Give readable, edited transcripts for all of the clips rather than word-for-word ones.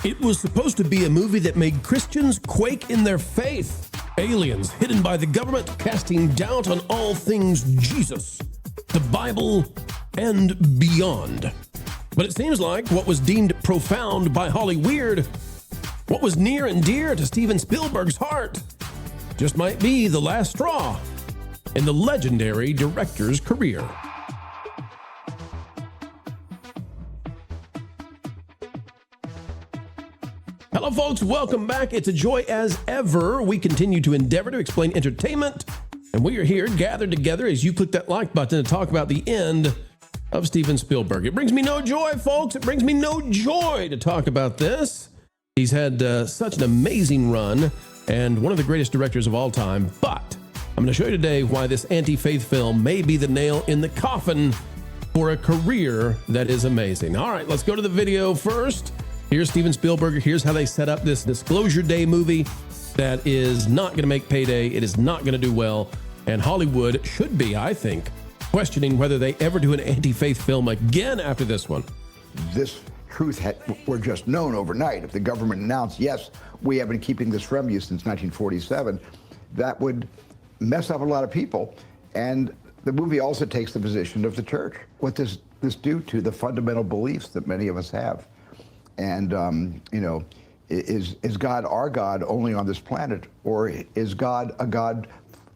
It was supposed to be a movie that made Christians quake in their faith. Aliens hidden by the government, casting doubt on all things Jesus, the Bible, and beyond. But it seems like what was deemed profound by Hollyweird, what was near and dear to Steven Spielberg's heart, just might be the last straw in the legendary director's career. Hello, folks. Welcome back. It's a joy as ever. We continue to endeavor to explain entertainment, and we are here gathered together as you click that like button to talk about the end of Steven Spielberg. It brings me no joy, folks. It brings me no joy to talk about this. He's had such an amazing run and one of the greatest directors of all time. But I'm going to show you today why this anti-faith film may be the nail in the coffin for a career that is amazing. All right, let's go to the video first. Here's Steven Spielberg. Here's how they set up this Disclosure Day movie that is not going to make payday. It is not going to do well. And Hollywood should be, I think, questioning whether they ever do an anti-faith film again after this one. This truth were just known overnight. If the government announced, yes, we have been keeping this from you since 1947, that would mess up a lot of people. And the movie also takes the position of the church. What does this do to the fundamental beliefs that many of us have? And, is God our God only on this planet? Or is God a God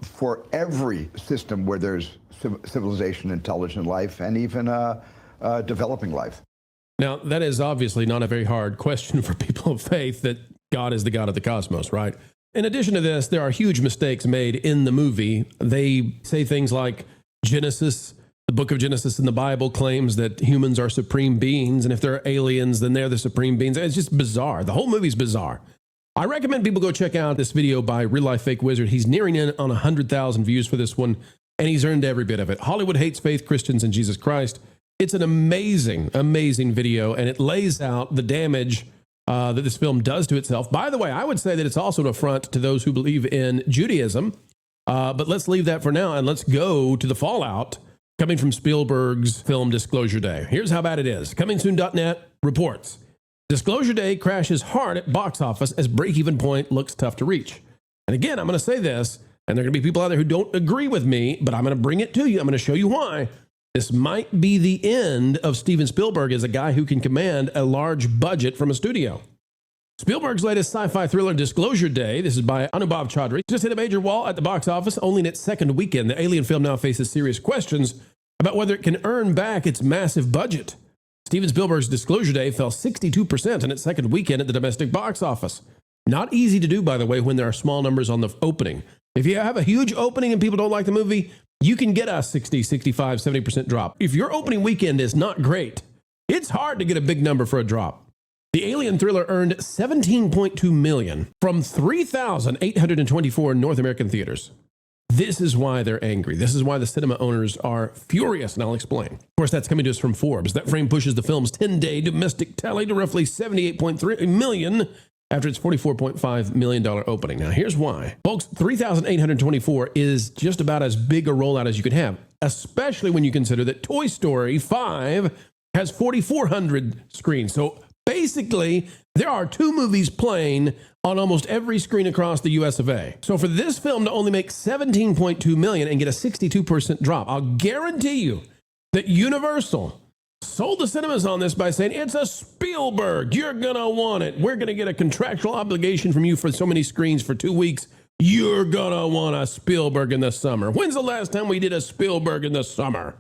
for every system where there's civilization, intelligent life, and even developing life? Now, that is obviously not a very hard question for people of faith, that God is the God of the cosmos, right? In addition to this, there are huge mistakes made in the movie. They say things like Genesis, the book of Genesis in the Bible claims that humans are supreme beings, and if they're aliens, then they're the supreme beings. It's just bizarre. The whole movie's bizarre. I recommend people go check out this video by Real Life Fake Wizard. He's nearing in on 100,000 views for this one, and he's earned every bit of it. Hollywood hates faith, Christians, and Jesus Christ. It's an amazing, amazing video, and it lays out the damage that this film does to itself. By the way, I would say that it's also an affront to those who believe in Judaism, but let's leave that for now, and let's go to the fallout coming from Spielberg's film Disclosure Day. Here's how bad it is. ComingSoon.net reports, Disclosure Day crashes hard at box office as break-even point looks tough to reach. And again, I'm going to say this, and there are going to be people out there who don't agree with me, but I'm going to bring it to you. I'm going to show you why. This might be the end of Steven Spielberg as a guy who can command a large budget from a studio. Spielberg's latest sci-fi thriller Disclosure Day, this is by Anubhav Chaudhary, just hit a major wall at the box office. Only in its second weekend, the alien film now faces serious questions about whether it can earn back its massive budget. Steven Spielberg's Disclosure Day fell 62% in its second weekend at the domestic box office. Not easy to do, by the way, when there are small numbers on the opening. If you have a huge opening and people don't like the movie, you can get a 60, 65, 70% drop. If your opening weekend is not great, it's hard to get a big number for a drop. The alien thriller earned $17.2 million from 3,824 North American theaters. This is why they're angry. This is why the cinema owners are furious, and I'll explain. Of course, that's coming to us from Forbes. That frame pushes the film's 10-day domestic tally to roughly $78.3 million after its $44.5 million opening. Now, here's why. Folks, 3,824 is just about as big a rollout as you could have, especially when you consider that Toy Story 5 has 4,400 screens. So basically, there are two movies playing on almost every screen across the US of A. So for this film to only make $17.2 million and get a 62% drop, I'll guarantee you that Universal sold the cinemas on this by saying, it's a Spielberg, you're gonna want it. We're gonna get a contractual obligation from you for so many screens for 2 weeks. You're gonna want a Spielberg in the summer. When's the last time we did a Spielberg in the summer?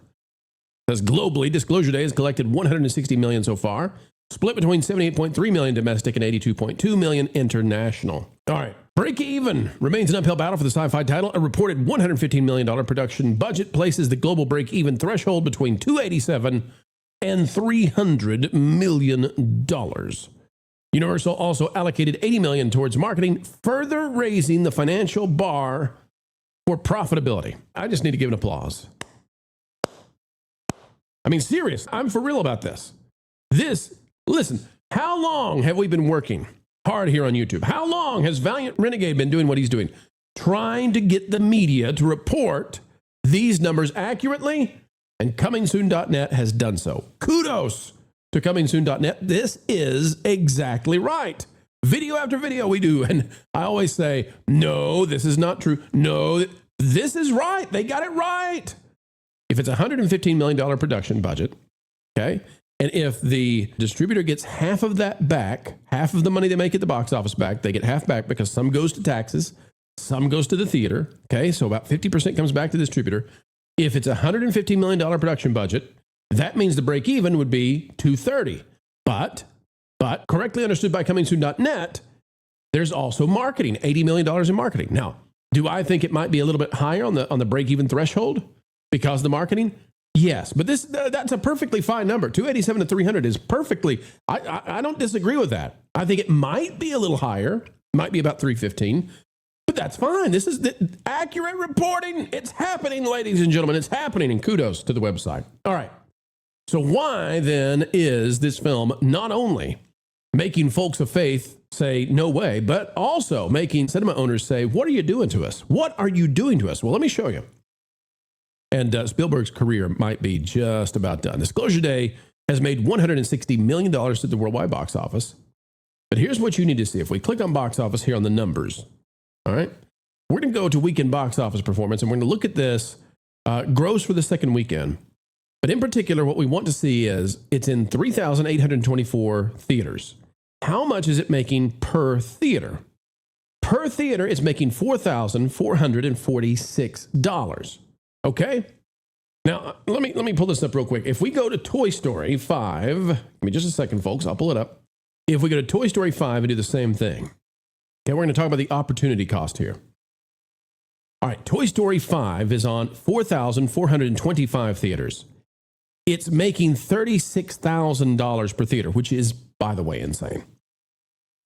Because globally, Disclosure Day has collected $160 million so far, split between $78.3 million domestic and $82.2 million international. All right, break even remains an uphill battle for the sci-fi title. A reported $115 million production budget places the global break-even threshold between $287 and $300 million. Universal also allocated $80 million towards marketing, further raising the financial bar for profitability. I just need to give an applause. I mean, serious, I'm for real about this. Listen, how long have we been working hard here on YouTube? How long has Valiant Renegade been doing what he's doing? Trying to get the media to report these numbers accurately, and ComingSoon.net has done so. Kudos to to comingsoon.net. This is exactly right. Video after video we do. And I always say, no, this is not true. No, this is right. They got it right. If it's a $115 million production budget, okay, and if the distributor gets half of that back, half of the money they make at the box office back, they get half back because some goes to taxes, some goes to the theater, okay, so about 50% comes back to the distributor. If it's a $115 million production budget, that means the break even would be $230. But correctly understood by comingsoon.net, there's also marketing, $80 million in marketing. Now, do I think it might be a little bit higher on the break even threshold because of the marketing? Yes, but that's a perfectly fine number. 287 to 300 is perfectly, I don't disagree with that. I think it might be a little higher, might be about 315, but that's fine. This is the accurate reporting. It's happening, ladies and gentlemen. It's happening, and kudos to the website. All right. So why then is this film not only making folks of faith say no way, but also making cinema owners say, what are you doing to us? What are you doing to us? Well, let me show you. And Spielberg's career might be just about done. Disclosure Day has made $160 million at the worldwide box office. But here's what you need to see. If we click on box office here on the numbers, all right, we're going to go to weekend box office performance, and we're going to look at this gross for the second weekend. But in particular, what we want to see is it's in 3,824 theaters. How much is it making per theater? Per theater, it's making $4,446. Okay? Now, let me pull this up real quick. If we go to Toy Story 5, give me just a second, folks. I'll pull it up. If we go to Toy Story 5 and do the same thing, okay, we're going to talk about the opportunity cost here. All right, Toy Story 5 is on 4,425 theaters. It's making $36,000 per theater, which is, by the way, insane.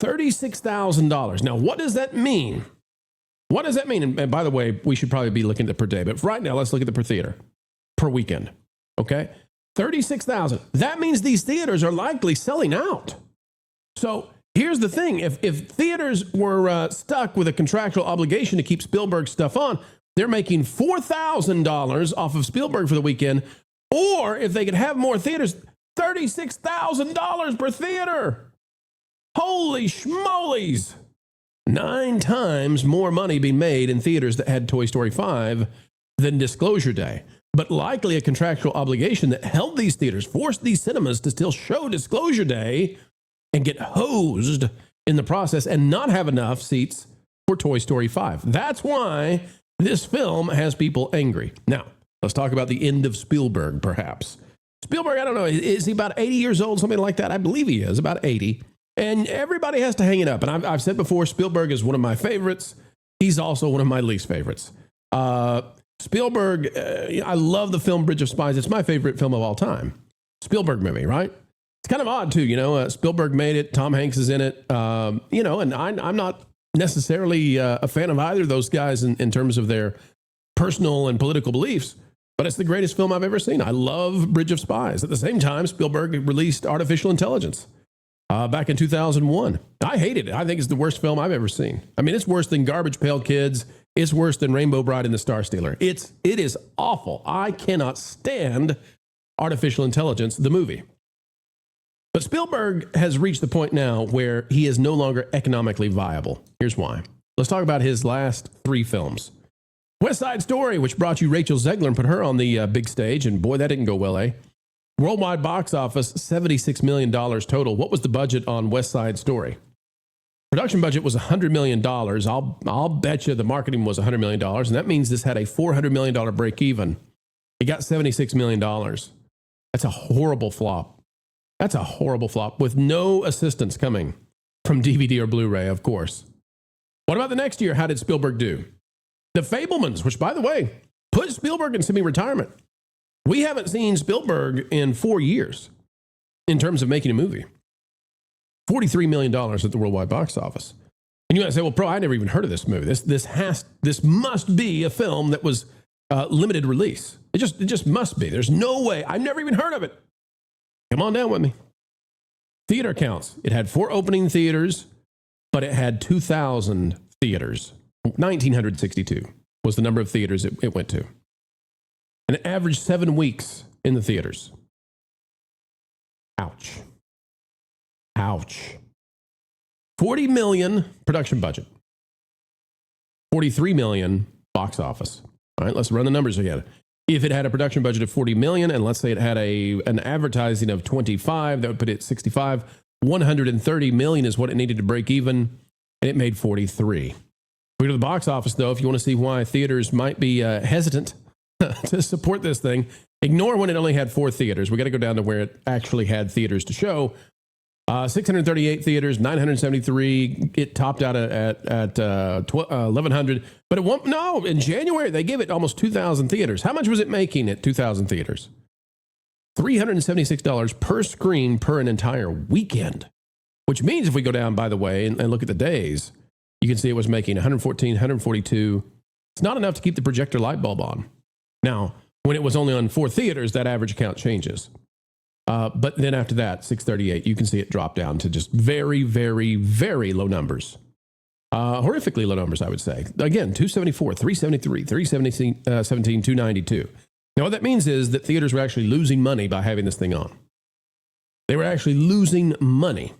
$36,000. Now, what does that mean? What does that mean? And by the way, we should probably be looking at the per day, but right now, let's look at the per theater, per weekend. Okay? 36,000. That means these theaters are likely selling out. So here's the thing. If theaters were stuck with a contractual obligation to keep Spielberg stuff on, they're making $4,000 off of Spielberg for the weekend. Or if they could have more theaters, $36,000 per theater. Holy schmolies. 9 times more money being made in theaters that had Toy Story 5 than Disclosure Day. But likely a contractual obligation that held these theaters, forced these cinemas to still show Disclosure Day and get hosed in the process and not have enough seats for Toy Story 5. That's why this film has people angry. Now, let's talk about the end of Spielberg, perhaps. Spielberg, I don't know, is he about 80 years old, something like that? I believe he is, about 80. And everybody has to hang it up. And I've said before, Spielberg is one of my favorites. He's also one of my least favorites. Spielberg, I love the film Bridge of Spies. It's my favorite film of all time. Spielberg movie, right? It's kind of odd, too. Spielberg made it. Tom Hanks is in it. And I'm not necessarily a fan of either of those guys in terms of their personal and political beliefs. But it's the greatest film I've ever seen. I love Bridge of Spies. At the same time, Spielberg released Artificial Intelligence back in 2001. I hated it. I think it's the worst film I've ever seen. I mean, it's worse than Garbage Pail Kids. It's worse than Rainbow Bride and the Star Stealer. It is awful. I cannot stand Artificial Intelligence, the movie. But Spielberg has reached the point now where he is no longer economically viable. Here's why. Let's talk about his last 3 films. West Side Story, which brought you Rachel Zegler and put her on the big stage, and boy, that didn't go well, eh? Worldwide box office, $76 million total. What was the budget on West Side Story? Production budget was $100 million. I'll bet you the marketing was $100 million, and that means this had a $400 million break even. It got $76 million. That's a horrible flop. That's a horrible flop with no assistance coming from DVD or Blu-ray, of course. What about the next year? How did Spielberg do? The Fabelmans, which, by the way, put Spielberg in semi-retirement. We haven't seen Spielberg in 4 years in terms of making a movie. $43 million at the worldwide box office. And you might say, well, I never even heard of this movie. This must be a film that was limited release. It just must be. There's no way. I've never even heard of it. Come on down with me. Theater counts. It had 4 opening theaters, but it had 2,000 theaters. 1,962 was the number of theaters it went to. An average 7 weeks in the theaters. Ouch. Ouch. 40 million production budget. 43 million box office. All right, let's run the numbers again. If it had a production budget of 40 million, and let's say it had an advertising of 25, that would put it at 65. 130 million is what it needed to break even, and it made 43. We go to the box office, though, if you want to see why theaters might be hesitant to support this thing. Ignore when it only had 4 theaters. We got to go down to where it actually had theaters to show. 638 theaters, 973. It topped out at 1,100. But it won't. No, in January they gave it almost 2,000 theaters. How much was it making at 2,000 theaters? $376 per screen per an entire weekend. Which means if we go down, by the way, and look at the days, you can see it was making 114, 142. It's not enough to keep the projector light bulb on. Now, when it was only on 4 theaters, that average count changes. But then after that, 638, you can see it drop down to just very, very, very low numbers. Horrifically low numbers, I would say. Again, 274, 373, 317, 292. Now, what that means is that theaters were actually losing money by having this thing on. They were actually losing money.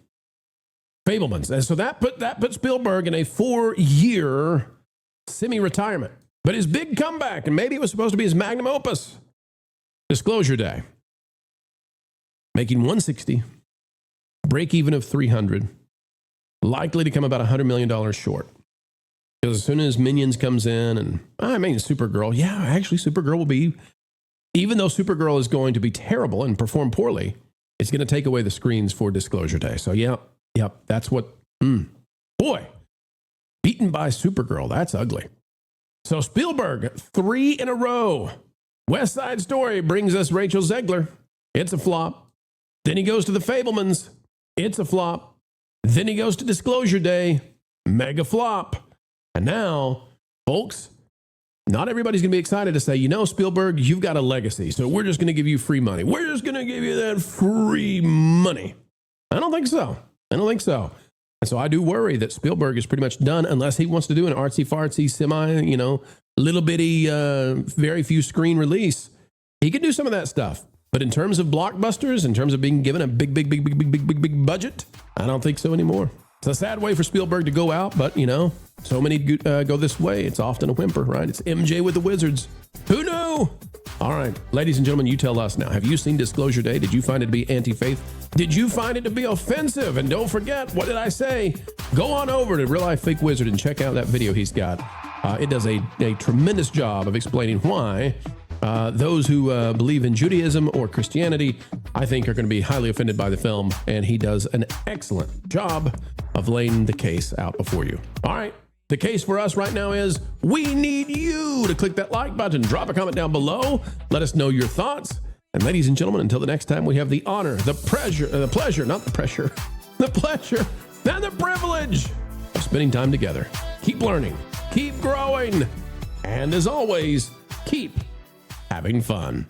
Fabelmans. And so that put Spielberg in a 4-year semi-retirement. But his big comeback, and maybe it was supposed to be his magnum opus, Disclosure Day. Making 160, break even of 300, likely to come about $100 million short. Because as soon as Minions comes in, and I mean Supergirl, yeah, actually Supergirl will be, even though Supergirl is going to be terrible and perform poorly, it's going to take away the screens for Disclosure Day. So yeah, that's what, boy, beaten by Supergirl, that's ugly. So Spielberg, 3 in a row. West Side Story brings us Rachel Zegler. It's a flop. Then he goes to The Fabelmans. It's a flop. Then he goes to Disclosure Day. Mega flop. And now, folks, not everybody's going to be excited to say, you know, Spielberg, you've got a legacy, so we're just going to give you free money. We're just going to give you that free money. I don't think so. And so I do worry that Spielberg is pretty much done unless he wants to do an artsy-fartsy, little bitty, very few screen release. He could do some of that stuff. But in terms of blockbusters, in terms of being given a big budget, I don't think so anymore. It's a sad way for Spielberg to go out, but, so many go this way. It's often a whimper, right? It's MJ with the Wizards. Who knew? All right, ladies and gentlemen, you tell us now. Have you seen Disclosure Day? Did you find it to be anti-faith? Did you find it to be offensive? And don't forget, what did I say? Go on over to Real Life Fake Wizard and check out that video he's got. It does a tremendous job of explaining why those who believe in Judaism or Christianity, I think, are going to be highly offended by the film, and he does an excellent job of laying the case out before you. All right, the case for us right now is we need you to click that like button, drop a comment down below, let us know your thoughts, and ladies and gentlemen, until the next time, we have the honor, the pleasure, and the privilege of spending time together. Keep learning, keep growing, and as always, keep having fun.